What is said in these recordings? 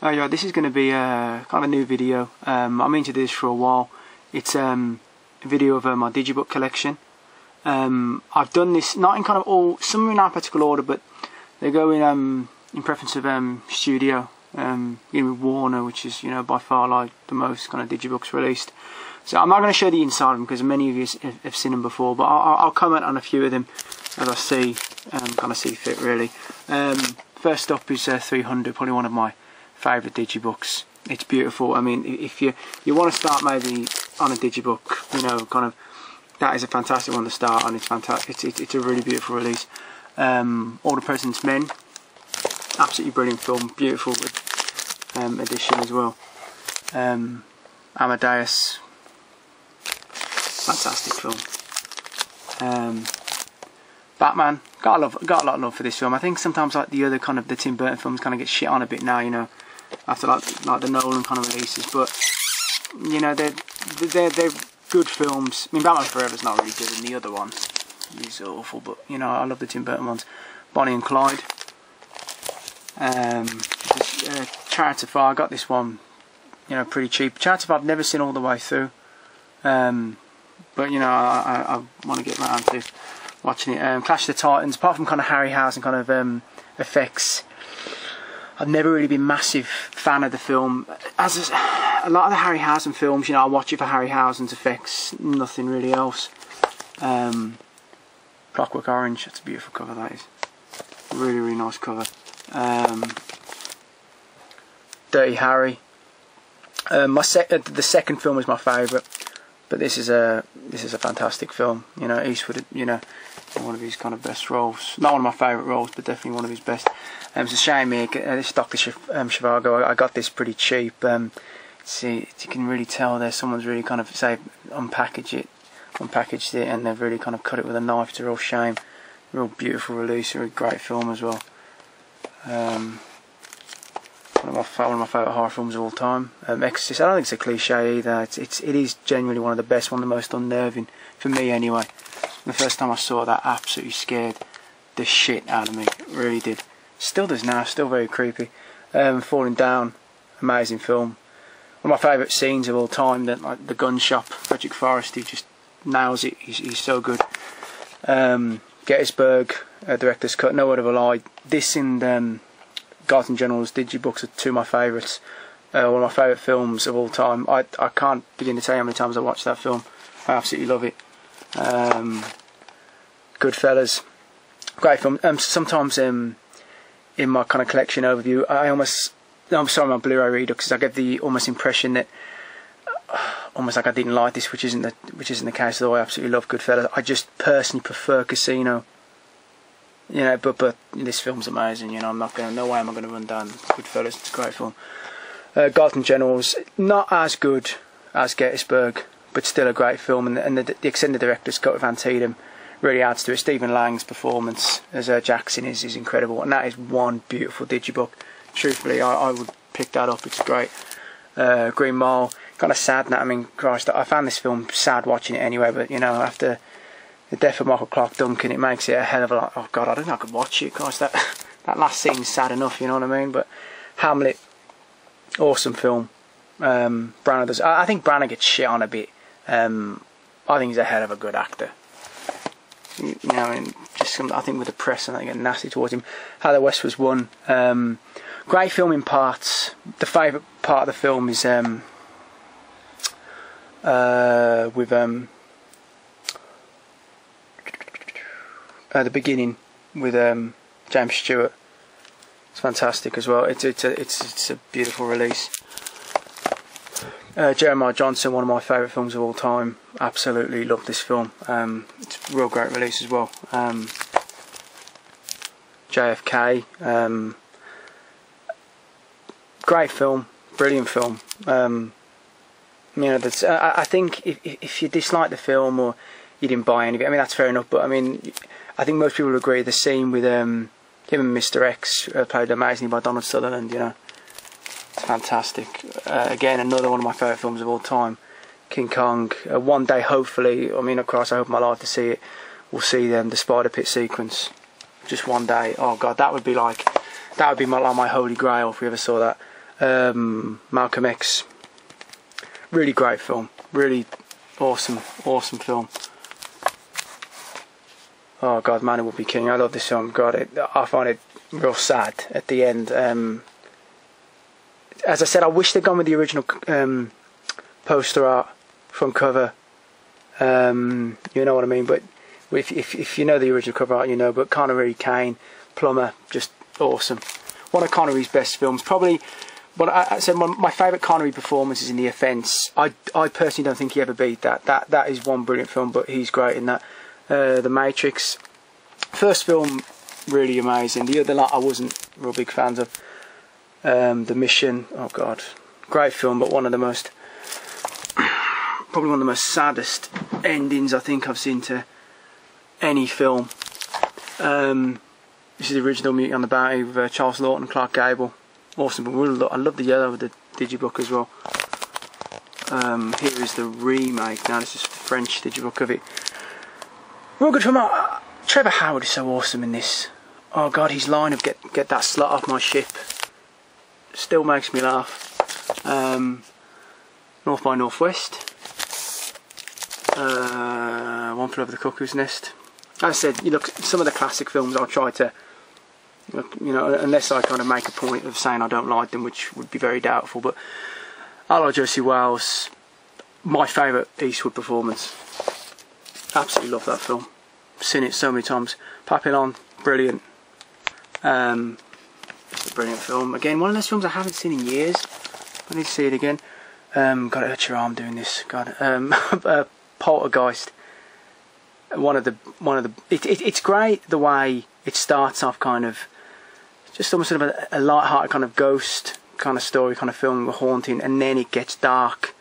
Yeah, this is going to be kind of a new video. I'm into this for a while. It's a video of my Digi-book collection. I've done this not in kind of some in alphabetical order, but they go in preference of studio. With Warner, which is by far like the most kind of Digi-books released. So I'm not going to show the inside of them because many of you have seen them before, but I'll comment on a few of them as I see fit really. First up is 300, probably one of my favourite Digi-books. It's beautiful. I mean, if you want to start maybe on a Digi-book, kind of that is a fantastic one to start on. It's fantastic. It's a really beautiful release. All the President's Men, absolutely brilliant film, beautiful edition as well. Amadeus, fantastic film. Batman, got a lot of love for this film. I think sometimes like the other kind of the Tim Burton films kind of get shit on a bit now, after like the Nolan kind of releases. But they're good films. I mean, Batman Forever's not really good, and the other one is awful. But I love the Tim Burton ones. Bonnie and Clyde. Chariots of Fire. I got this one, pretty cheap. Chariots of Fire I've never seen all the way through. But I want to get around to watching it. Clash of the Titans, apart from kind of Harryhausen kind of effects, I've never really been a massive fan of the film. As a lot of the Harryhausen films, I watch it for Harryhausen's effects, nothing really else. Clockwork Orange, that's a beautiful cover, that is. Really, really nice cover. Dirty Harry. The second film is my favourite, but this is a fantastic film. Eastwood, one of his kind of best roles. Not one of my favourite roles, but definitely one of his best. It's a shame here. This is Dr. Zhivago. I got this pretty cheap. See, you can really tell there someone's really kind of unpackaged it, and they've really kind of cut it with a knife. It's a real shame. Real beautiful release. A great film as well. One of my favourite horror films of all time. Exorcist. I don't think it's a cliche either. It is genuinely one of the best, one of the most unnerving for me anyway. The first time I saw that, absolutely scared the shit out of me. It really did. Still does now. Still very creepy. Falling Down, amazing film. One of my favourite scenes of all time. Like the gun shop. Frederick Forrest, he just nails it. He's so good. Gettysburg, director's cut. No Word of a Lie. This and Garth General's Digi-books are two of my favourites. One of my favourite films of all time. I can't begin to tell you how many times I watched that film. I absolutely love it. Goodfellas, great film. Sometimes in my kind of collection overview, I'm sorry, my Blu-ray reader, because I get the almost impression that almost like I didn't like this, which isn't the case. Though I absolutely love Goodfellas. I just personally prefer Casino. But this film's amazing. No way am I going to run down Goodfellas. It's a great film. Garth General's not as good as Gettysburg, but still a great film. And the extended director's cut with Van Tiedemann really adds to it. Stephen Lang's performance as Jackson is incredible, and that is one beautiful Digi-book. Truthfully, I would pick that up. It's great. Green Mile, kind of sad now. I mean, Christ, I found this film sad watching it anyway. But after the death of Michael Clarke Duncan, it makes it a hell of a lot. Oh God, I don't think I could watch it. Christ, that last scene's sad enough. You know what I mean? But Hamlet, awesome film. Branagh does. I think Branagh gets shit on a bit. I think he's a hell of a good actor. And just I think with the press and they get nasty towards him. How the West Was Won. Great film in parts. The favourite part of the film is with the beginning with James Stewart. It's fantastic as well. It's a beautiful release. Jeremiah Johnson, one of my favourite films of all time. Absolutely love this film. It's a real great release as well. JFK. Great film, brilliant film. I think if you dislike the film or you didn't buy any of it, I mean that's fair enough. But I mean, I think most people will agree the scene with him and Mr. X played amazingly by Donald Sutherland. It's fantastic. Again, another one of my favourite films of all time. King Kong. One day, hopefully, I mean, of course, I hope my life to see it. We'll see the Spider Pit sequence. Just one day. Oh God, that would be like my holy grail if we ever saw that. Malcolm X. Really great film. Really awesome film. Oh God, Man Who Would Be King. I love this film. God, I find it real sad at the end. As I said, I wish they'd gone with the original poster art, front cover. You know what I mean? But if you know the original cover art, you know. But Connery, Kane, Plummer, just awesome. One of Connery's best films, probably. But I said my favourite Connery performance is in The Offence. I personally don't think he ever beat that. That is one brilliant film, but he's great in that. The Matrix, first film, really amazing. The other lot I wasn't real big fans of. The Mission, oh God, great film, but one of the most, probably one of the most saddest endings I think I've seen to any film. This is the original Mutiny on the Bounty with Charles Lawton and Clark Gable. Awesome, but I love the yellow with the Digibook as well. Here is the remake. Now this is the French Digibook of it. Real good film. Trevor Howard is so awesome in this. Oh God, his line of get that slut off my ship still makes me laugh. North by Northwest. One Flew Over the Cuckoo's Nest. As I said, you look, some of the classic films I'll try to, you know, unless I kind of make a point of saying I don't like them, which would be very doubtful, but I like Josie Wales. My favourite Eastwood performance. Absolutely love that film. Seen it so many times. Papillon, brilliant. It's a brilliant film. Again, one of those films I haven't seen in years. I need to see it again. Got to hurt your arm doing this. God. Poltergeist. It's great the way it starts off, kind of just almost sort of a light-hearted kind of ghost kind of story, kind of film, a haunting, and then it gets dark.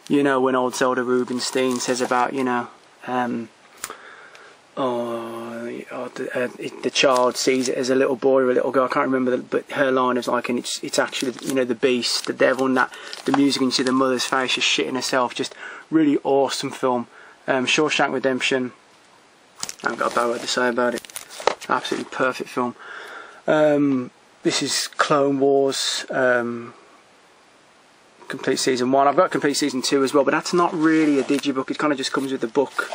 You know, when old Zelda Rubinstein says about, you know, the child sees it as a little boy or a little girl. I can't remember, but her line is like, and it's actually, you know, the beast, the devil, and that the music, and you see the mother's face just shitting herself. Just really awesome film. Shawshank Redemption. I haven't got a bad word to say about it. Absolutely perfect film. This is Clone Wars. Complete season 1. I've got complete season 2 as well, but that's not really a digibook. It kind of just comes with the book.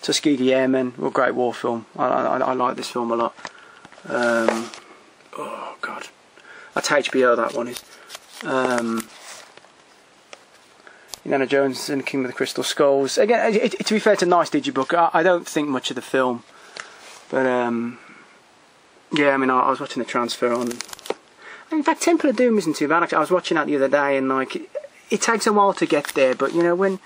Tuskegee Airmen, well, great war film. I like this film a lot. Oh God, that's HBO. That one is. Indiana Jones and the King of the Crystal Skulls. Again, to be fair, it's a nice digibook. I don't think much of the film, but yeah, I mean, I was watching the transfer on. In fact, Temple of Doom isn't too bad. Actually, I was watching that the other day, and like, it takes a while to get there, but you know, when,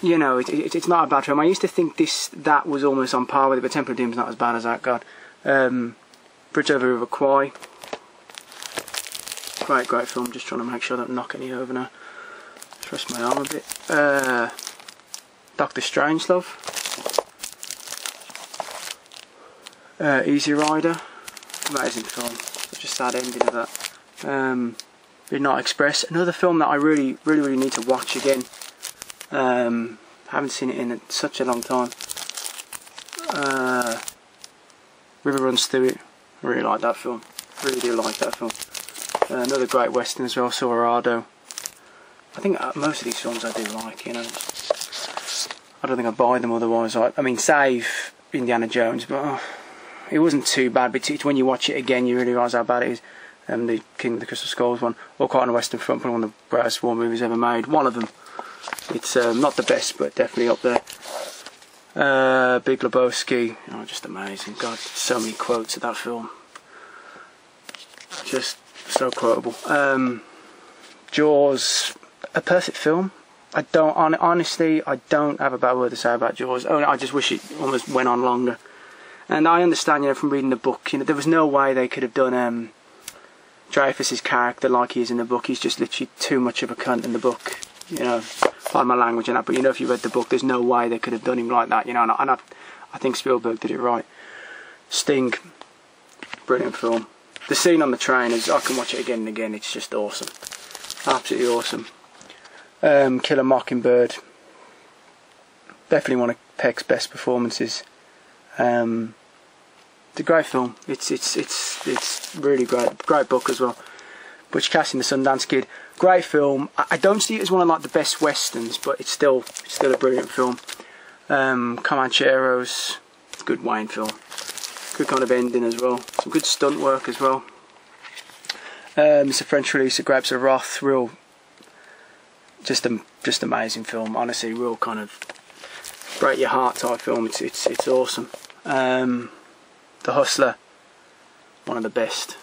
you know, it's not a bad film. I used to think that was almost on par with it, but Temple of Doom's not as bad as that. God, Bridge Over River Kwai. Great film. Just trying to make sure I don't knock any over now. Trust my arm a bit. Doctor Strangelove. Easy Rider. Amazing film. Such a sad ending of that. Midnight Express. Another film that I really need to watch again. Haven't seen it in such a long time. River Runs Through It. I really like that film. Really do like that film. Another great western as well, Silverado. I think most of these films I do like, you know. I don't think I'd buy them otherwise. I mean, save Indiana Jones, but it wasn't too bad. But it's when you watch it again, you really realise how bad it is. The King of the Crystal Skulls one, or quite on the western front, probably one of the greatest war movies ever made. One of them. It's not the best, but definitely up there. Big Lebowski. Oh, just amazing. God, so many quotes of that film. Just so quotable. Jaws, a perfect film. Honestly, I don't have a bad word to say about Jaws. I just wish it almost went on longer. And I understand, you know, from reading the book, you know, there was no way they could have done Dreyfuss's character like he is in the book. He's just literally too much of a cunt in the book. You know, pardon my language and that, but you know, if you read the book, there's no way they could have done him like that. You know, and I think Spielberg did it right. Sting, brilliant film. The scene on the train is, I can watch it again and again. It's just awesome, absolutely awesome. Killer Mockingbird, definitely one of Peck's best performances. It's a great film. It's really great. Great book as well. Butch Cassidy and the Sundance Kid. Great film. I don't see it as one of like the best westerns, but it's still a brilliant film. Comancheros, good Wayne film. Good kind of ending as well. Some good stunt work as well. It's a French release of Grapes of Wrath. Real, just amazing film. Honestly, real kind of break your heart type film. It's awesome. The Hustler, one of the best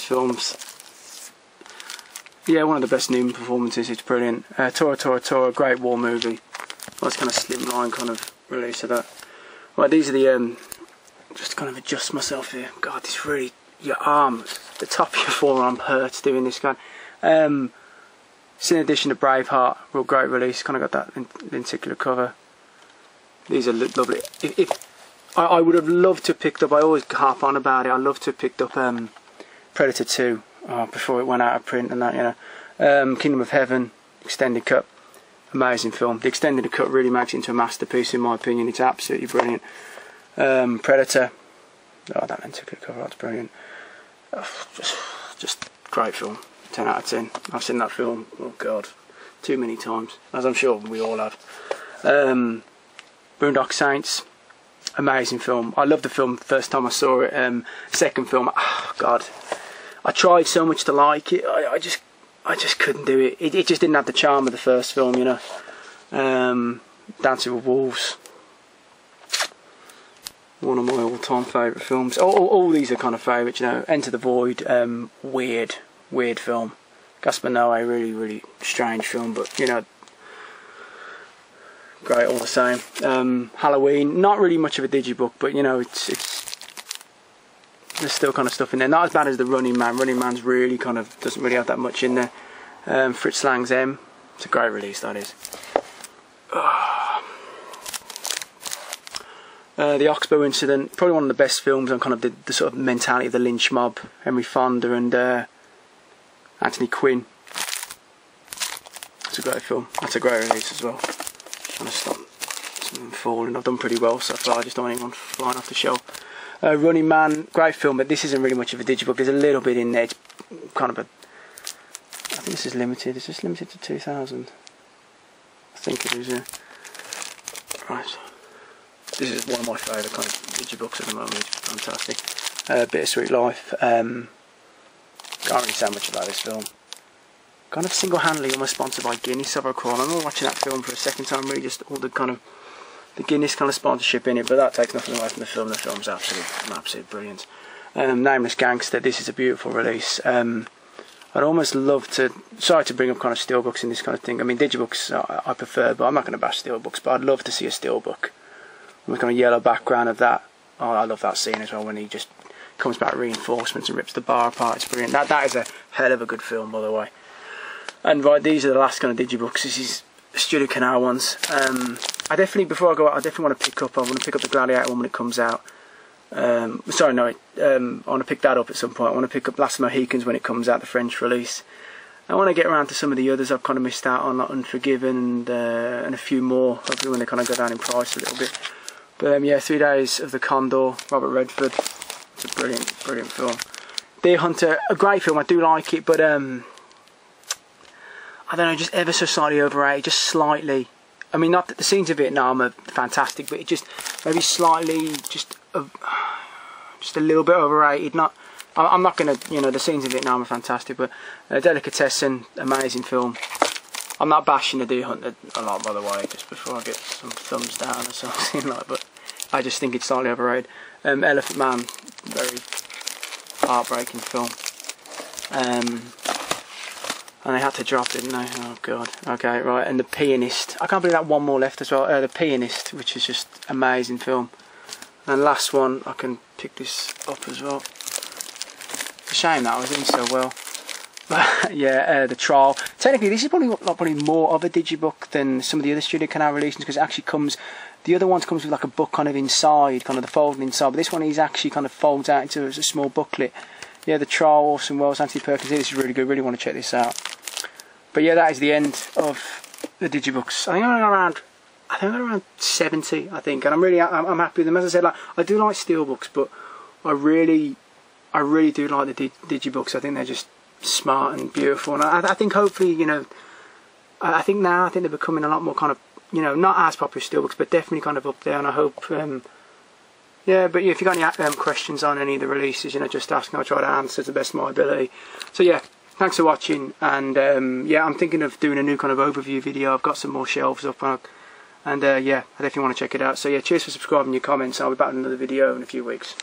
films. Yeah, one of the best Newman performances. It's brilliant. Tora, great war movie. Nice kind of slimline kind of release of that. Right, these are the just to kind of adjust myself here. God, this really, your arms, the top of your forearm hurts doing this kind. It's in addition to Braveheart, real great release. Kind of got that lenticular cover. These are lovely. If I would have loved to have picked up, I always harp on about it, I love to have picked up Predator 2 before it went out of print and that, you know. Kingdom of Heaven, extended cut, amazing film. The extended cut really makes it into a masterpiece in my opinion. It's absolutely brilliant. Predator, oh, that lenticular cover, that's brilliant. Just great film, 10 out of 10. I've seen that film, oh god, too many times, as I'm sure we all have. Boondock Saints, amazing film. I loved the film the first time I saw it. Second film, oh god, I tried so much to like it. I just couldn't do it. It just didn't have the charm of the first film, you know. Dancing with Wolves, one of my all-time favourite films. All these are kind of favourites, you know. Enter the Void, weird film. Gaspar Noé, really strange film, but you know, great all the same. Halloween, not really much of a Digibook, but you know, there's still kind of stuff in there. Not as bad as the Running Man. Running Man's really kind of doesn't really have that much in there. Fritz Lang's M, it's a great release, that is. The Oxbow Incident, probably one of the best films on kind of the sort of mentality of the lynch mob. Henry Fonda and Anthony Quinn. It's a great film. That's a great release as well. Trying to stop something falling. I've done pretty well so far. I just don't want anyone flying off the shelf. Running Man, great film, but this isn't really much of a Digibook. There's a little bit in there. It's kind of a, I think this is limited. Is this limited to 2000? I think it is. Yeah. Right. This is one of my favourite kind of Digibooks at the moment. It's fantastic. Bittersweet Life. Can't really say much about this film. Kind of single-handedly almost sponsored by Guinness, I recall. I remember watching that film for a second time, really just all the kind of the Guinness kind of sponsorship in it, but that takes nothing away from the film. The film's absolute brilliant. Nameless Gangster, this is a beautiful release. I'd almost love to, sorry to bring up kind of steelbooks and this kind of thing. I mean, Digibooks I prefer, but I'm not going to bash steelbooks, but I'd love to see a steelbook with kind of yellow background of that. Oh, I love that scene as well when he just comes back reinforcements and rips the bar apart. It's brilliant. That is a hell of a good film, by the way. And right, these are the last kind of Digibooks. This is Studio Canal ones. I definitely, before I go out, I definitely want to pick up the Gladiator one when it comes out. I want to pick that up at some point. I want to pick up Last Mohicans when it comes out, the French release. I want to get around to some of the others I've kind of missed out on, like Unforgiven and a few more, hopefully when they kind of go down in price a little bit. But yeah, 3 Days of the Condor, Robert Redford. It's a brilliant film. Deer Hunter, a great film, I do like it, but I don't know, just ever so slightly overrated, just slightly. I mean, not that the scenes of Vietnam are fantastic, but it just maybe slightly, just a little bit overrated. I'm not gonna, you know, the scenes of Vietnam are fantastic, but Delicatessen, amazing film. I'm not bashing the Deer Hunter a lot, by the way, just before I get some thumbs down or something like. But I just think it's slightly overrated. Elephant Man, very heartbreaking film. And they had to drop it, didn't they? Oh god. Okay, right. And The Pianist. I can't believe that one more left as well. The Pianist, which is just amazing film. And last one, I can pick this up as well. It's a shame that I was doing so well. But yeah, The Trial. Technically, this is probably more of a Digibook than some of the other Studio Canal releases because it actually comes. The other ones comes with like a book kind of inside, kind of the folding inside. But this one is actually kind of folds out into a small booklet. Yeah, The Trial, Orson Welles, Anthony Perkins. This is really good. Really want to check this out. But yeah, that is the end of the Digibooks. I think I'm around 70, I think, and I'm happy with them. As I said, like, I do like steelbooks, but I really do like the Digibooks. I think smart and beautiful. And I think hopefully, you know, I think they're becoming a lot more kind of, you know, not as popular steelbooks, but definitely kind of up there. And I hope, yeah, but if you've got any questions on any of the releases, you know, just ask and I'll try to answer to the best of my ability. So yeah, thanks for watching. And yeah, I'm thinking of doing a new kind of overview video. I've got some more shelves up, and yeah, I definitely want to check it out. So yeah, cheers for subscribing, your comments. I'll be back in another video in a few weeks.